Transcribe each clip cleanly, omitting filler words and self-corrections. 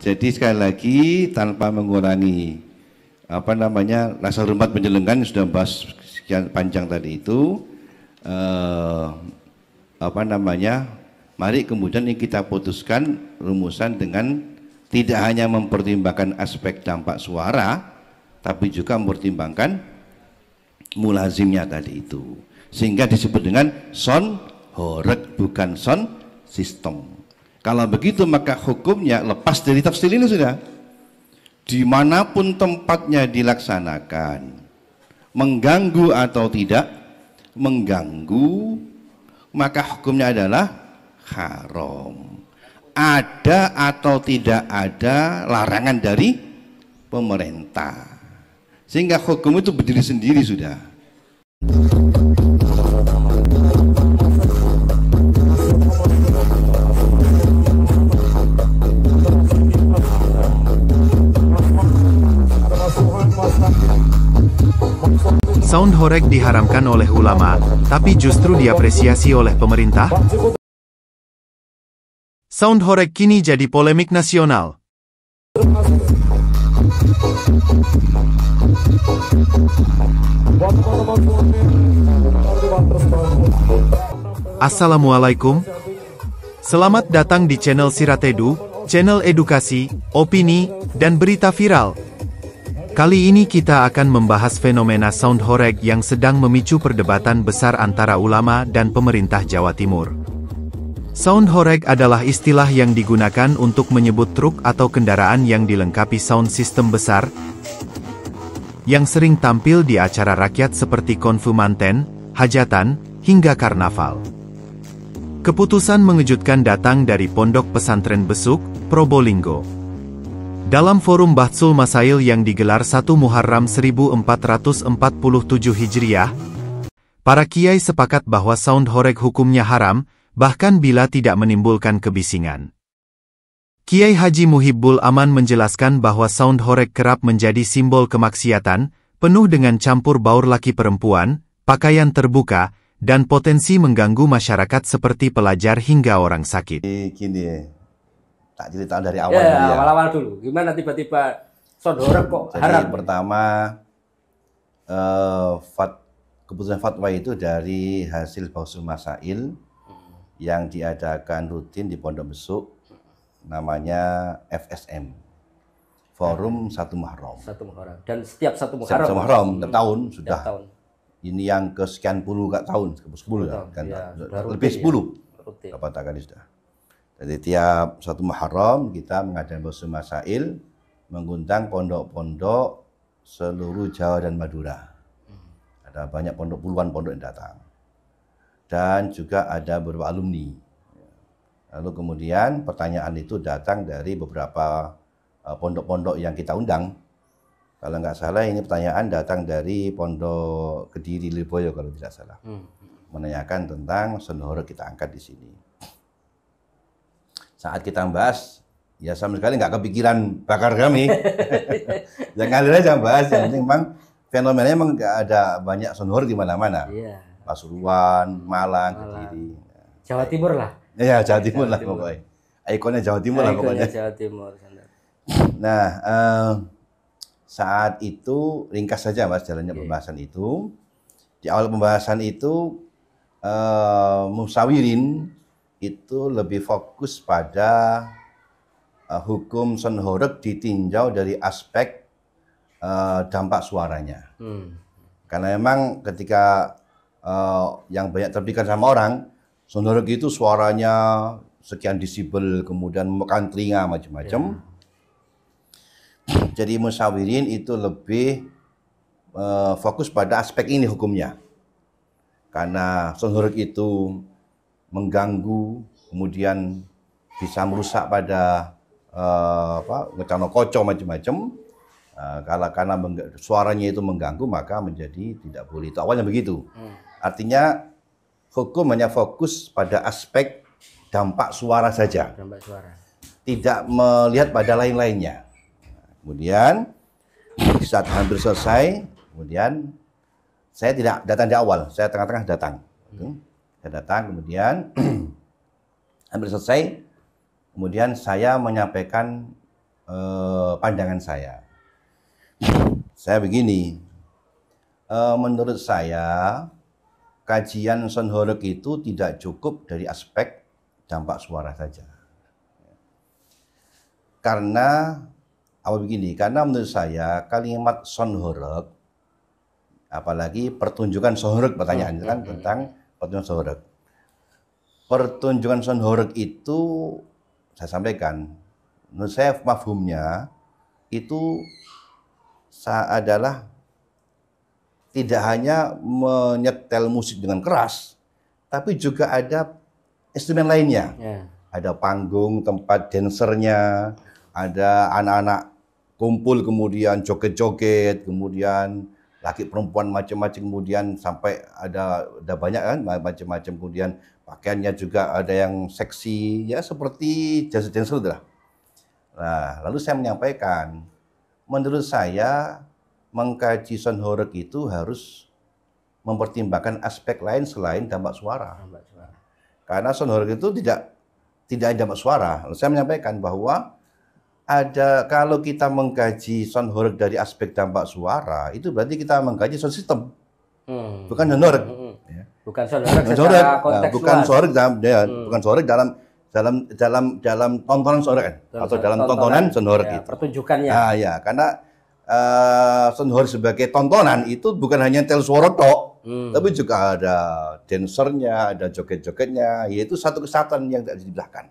Jadi sekali lagi tanpa mengurangi rasa hormat penjelenggan yang sudah bahas sekian panjang tadi itu, mari kemudian ini kita putuskan rumusan dengan tidak hanya mempertimbangkan aspek dampak suara, tapi juga mempertimbangkan mulazimnya tadi itu, sehingga disebut dengan sound horeg, bukan sound system. Kalau begitu maka hukumnya lepas dari tafsir ini sudah. Dimanapun tempatnya dilaksanakan, mengganggu atau tidak mengganggu, maka hukumnya adalah haram. Ada atau tidak ada larangan dari pemerintah, sehingga hukum itu berdiri sendiri sudah. Sound horeg diharamkan oleh ulama, tapi justru diapresiasi oleh pemerintah. Sound horeg kini jadi polemik nasional. Assalamualaikum. Selamat datang di channel Siratedu, channel edukasi, opini, dan berita viral. Kali ini kita akan membahas fenomena sound horeg yang sedang memicu perdebatan besar antara ulama dan pemerintah Jawa Timur. Sound horeg adalah istilah yang digunakan untuk menyebut truk atau kendaraan yang dilengkapi sound system besar, yang sering tampil di acara rakyat seperti konfumanten, hajatan, hingga karnaval. Keputusan mengejutkan datang dari Pondok Pesantren Besuk, Probolinggo. Dalam forum Bahsul Masail yang digelar 1 Muharram 1447 Hijriah, para kiai sepakat bahwa sound horeg hukumnya haram, bahkan bila tidak menimbulkan kebisingan. Kiai Haji Muhibbul Aman menjelaskan bahwa sound horeg kerap menjadi simbol kemaksiatan, penuh dengan campur baur laki perempuan, pakaian terbuka, dan potensi mengganggu masyarakat seperti pelajar hingga orang sakit. Gini. Tak cerita dari awal ya. Awal-awal dulu. Gimana tiba-tiba sound horeg kok haram? Jadi pertama keputusan fatwa itu dari hasil Bahsul Masail yang diadakan rutin di Pondok Besuk, namanya FSM, Forum 1 Muharram. 1 Muharram. Dan setiap 1 Muharram. Setiap 1 Muharram, tahun sudah. Tahun. Ini yang kesekian puluh tahun, 10 ya, kan? Ya, lebih 10. Ya. Kata kali sudah. Jadi tiap 1 Muharram kita mengadakan Bahsul Masail, mengundang pondok-pondok seluruh Jawa dan Madura. Ada banyak pondok, puluhan pondok yang datang. Dan juga ada beberapa alumni. Lalu kemudian pertanyaan itu datang dari beberapa pondok-pondok yang kita undang. Kalau nggak salah ini pertanyaan datang dari Pondok Kediri Lirboyo kalau tidak salah. Menanyakan tentang sound horeg, kita angkat di sini. Saat kita bahas, ya sama sekali nggak kepikiran bakar kami. Yang ngalir aja bahas, yang penting memang fenomenanya memang nggak ada banyak sound horeg di mana-mana. Iya. Pasuruan, Malang, Kediri. Jawa Timur lah. Iya, Jawa Timur lah pokoknya. Ikonnya Jawa Timur lah pokoknya. Jawa Timur. Nah, saat itu ringkas saja Mas jalannya pembahasan itu. Di awal pembahasan itu Musawirin itu lebih fokus pada hukum sound horeg ditinjau dari aspek dampak suaranya. Karena memang ketika yang banyak terpikir sama orang, sound horeg itu suaranya sekian desibel, kemudian memakan telinga macam-macam. Jadi Musawirin itu lebih fokus pada aspek ini hukumnya. Karena sound horeg itu mengganggu, kemudian bisa merusak pada ngecano koco macam-macam. Karena suaranya itu mengganggu, maka menjadi tidak boleh. Itu awalnya begitu. Artinya hukum hanya fokus pada aspek dampak suara saja. Dampak suara. Tidak melihat pada lain-lainnya. Kemudian saat hampir selesai, kemudian saya tidak datang di awal, saya tengah-tengah datang. Saya datang, kemudian hampir selesai, kemudian saya menyampaikan pandangan saya. Saya begini, menurut saya kajian sound horeg itu tidak cukup dari aspek dampak suara saja. Karena apa begini? Karena menurut saya kalimat sound horeg, apalagi pertunjukan sound horeg, pertanyaan kan tentang pertunjukan sound horeg. Pertunjukan sound horeg itu saya sampaikan, menurut saya mafhumnya itu adalah tidak hanya menyetel musik dengan keras, tapi juga ada instrumen lainnya. Ada panggung, tempat dancernya, ada anak-anak kumpul kemudian joget-joget, kemudian laki perempuan macam-macam, kemudian sampai ada banyak kan macam-macam, kemudian pakaiannya juga ada yang seksi, ya seperti dancer lah. Nah, lalu saya menyampaikan, menurut saya mengkaji sound horeg itu harus mempertimbangkan aspek lain selain dampak suara. Karena sound horeg itu tidak ada dampak suara. Lalu saya menyampaikan bahwa kalau kita mengkaji sound horeg dari aspek dampak suara, itu berarti kita mengkaji sound system, bukan sound horeg. Bukan sound horeg secara konteks bukan luas. Bukan sound horeg dalam tontonan sound horeg atau dalam tontonan sound horeg itu. Pertunjukannya. Nah, ya, karena sound horeg sebagai tontonan itu bukan hanya tel suara tok, tapi juga ada dancernya, ada joget-jogetnya, yaitu satu kesatuan yang tidak dibedakan.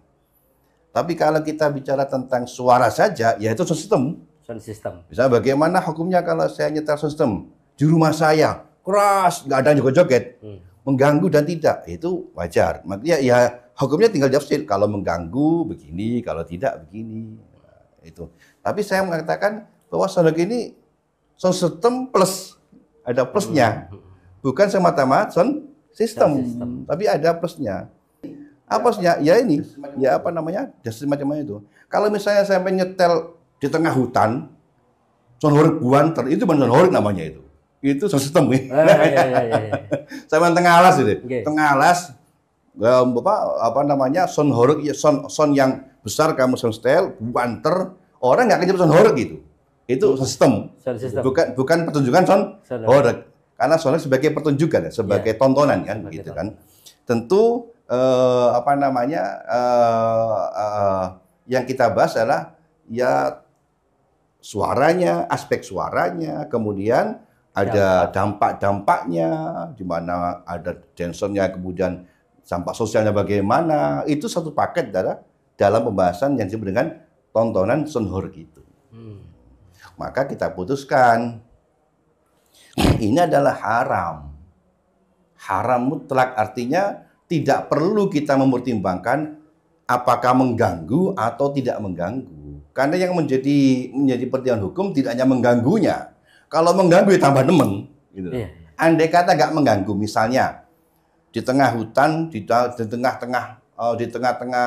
Tapi kalau kita bicara tentang suara saja, yaitu sound system. Sound system. Misalnya bagaimana hukumnya kalau saya nyetel sound system di rumah saya, keras, nggak ada joget-joget, mengganggu dan tidak, itu wajar. Makanya ya hukumnya tinggal diafsir. Kalau mengganggu begini, kalau tidak begini. Nah, itu. Tapi saya mengatakan bahwa sound ini sound system plus, ada plusnya. Bukan semata-mata sound system, tapi ada plusnya. Apa plusnya? Ya ini, ya apa namanya? Just macam itu. Kalau misalnya saya nyetel di tengah hutan, sound horeg buanter, itu bukan sound horeg namanya itu. Itu sound system. Saya tengah alas itu. Tengah alas, apa namanya? Sound horeg, sound yang besar kamu sound style, buanter, orang nggak akan sound horeg gitu. Itu sistem. Bukan pertunjukan sound horeg. Karena sound sebagai pertunjukan, sebagai tontonan kan, gitu kan. Tentu apa namanya yang kita bahas adalah ya suaranya, aspek suaranya, kemudian ada dampak-dampaknya, di mana ada dancernya, kemudian dampak sosialnya bagaimana. Itu satu paket dalam pembahasan yang disebut dengan tontonan sound horeg itu. Maka kita putuskan ini adalah haram. Haram mutlak artinya tidak perlu kita mempertimbangkan apakah mengganggu atau tidak mengganggu. Karena yang menjadi pertimbangan hukum tidak hanya mengganggunya. Kalau mengganggu ya tambah nemen. Gitu. Andai kata nggak mengganggu, misalnya di tengah hutan, di tengah-tengah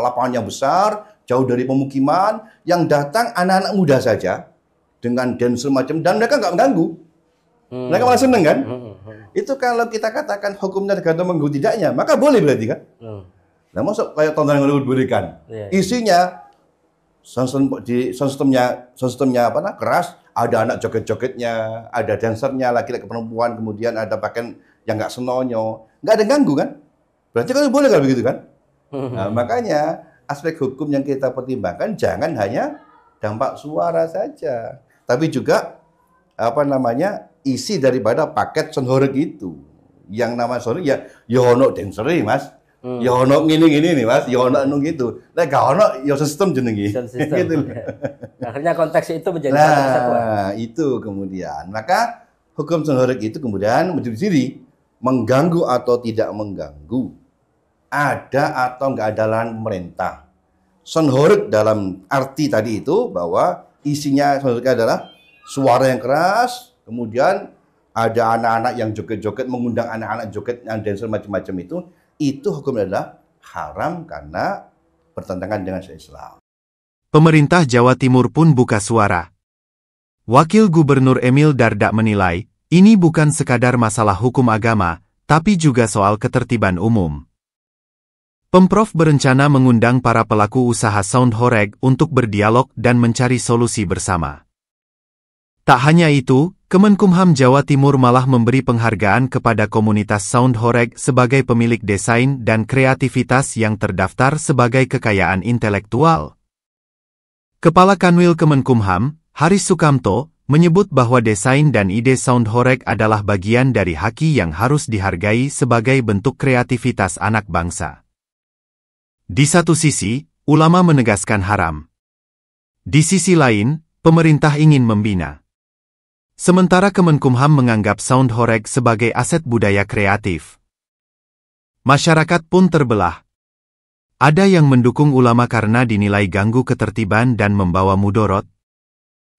lapangan yang besar, jauh dari pemukiman, yang datang anak-anak muda saja dengan dancer macam, dan mereka nggak mengganggu. Mereka malah seneng kan? Itu kalau kita katakan hukumnya tergantung mengganggu tidaknya, maka boleh berarti kan? Nah, masuk kayak tontonan yang diberikan. Isinya sound systemnya apa? Keras, ada anak joget-jogetnya, ada dancernya, laki-laki perempuan, kemudian ada pakaian yang nggak senonyo, nggak ada ganggu kan? Berarti kan boleh kalau begitu kan? Nah, makanya aspek hukum yang kita pertimbangkan jangan hanya dampak suara saja, tapi juga apa namanya isi daripada paket sound horeg itu. Yang nama sound ya ono dancer Mas. Ya ono ngene-ngene nih Mas, ya ono anu gitu. Nek gak ono ya sistem jenenge. Gitu. Akhirnya konteks itu menjadi satu kesatuan. Nah, itu kemudian. Maka hukum sound horeg itu kemudian menjadi diri mengganggu atau tidak mengganggu. Ada atau enggak ada larangan pemerintah. Sound horeg dalam arti tadi itu bahwa isinya sound horeg adalah suara yang keras, kemudian ada anak-anak yang joget-joget, mengundang anak-anak joget yang dancer macam-macam itu hukumnya adalah haram karena bertentangan dengan syariat Islam. Pemerintah Jawa Timur pun buka suara. Wakil Gubernur Emil Dardak menilai, ini bukan sekadar masalah hukum agama, tapi juga soal ketertiban umum. Pemprov berencana mengundang para pelaku usaha sound horeg untuk berdialog dan mencari solusi bersama. Tak hanya itu, Kemenkumham Jawa Timur malah memberi penghargaan kepada komunitas sound horeg sebagai pemilik desain dan kreativitas yang terdaftar sebagai kekayaan intelektual. Kepala Kanwil Kemenkumham, Haris Sukamto, menyebut bahwa desain dan ide sound horeg adalah bagian dari haki yang harus dihargai sebagai bentuk kreativitas anak bangsa. Di satu sisi, ulama menegaskan haram. Di sisi lain, pemerintah ingin membina. Sementara Kemenkumham menganggap sound horeg sebagai aset budaya kreatif. Masyarakat pun terbelah. Ada yang mendukung ulama karena dinilai ganggu ketertiban dan membawa mudorot.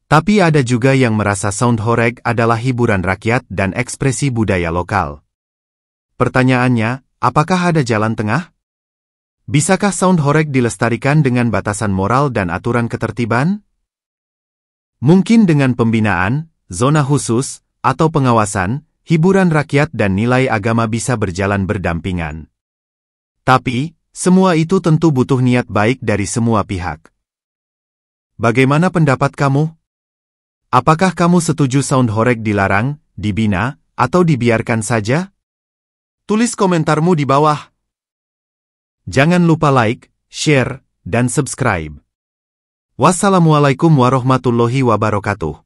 Tapi ada juga yang merasa sound horeg adalah hiburan rakyat dan ekspresi budaya lokal. Pertanyaannya, apakah ada jalan tengah? Bisakah sound horeg dilestarikan dengan batasan moral dan aturan ketertiban? Mungkin dengan pembinaan, zona khusus, atau pengawasan, hiburan rakyat dan nilai agama bisa berjalan berdampingan. Tapi, semua itu tentu butuh niat baik dari semua pihak. Bagaimana pendapat kamu? Apakah kamu setuju sound horeg dilarang, dibina, atau dibiarkan saja? Tulis komentarmu di bawah. Jangan lupa like, share, dan subscribe. Wassalamualaikum warahmatullahi wabarakatuh.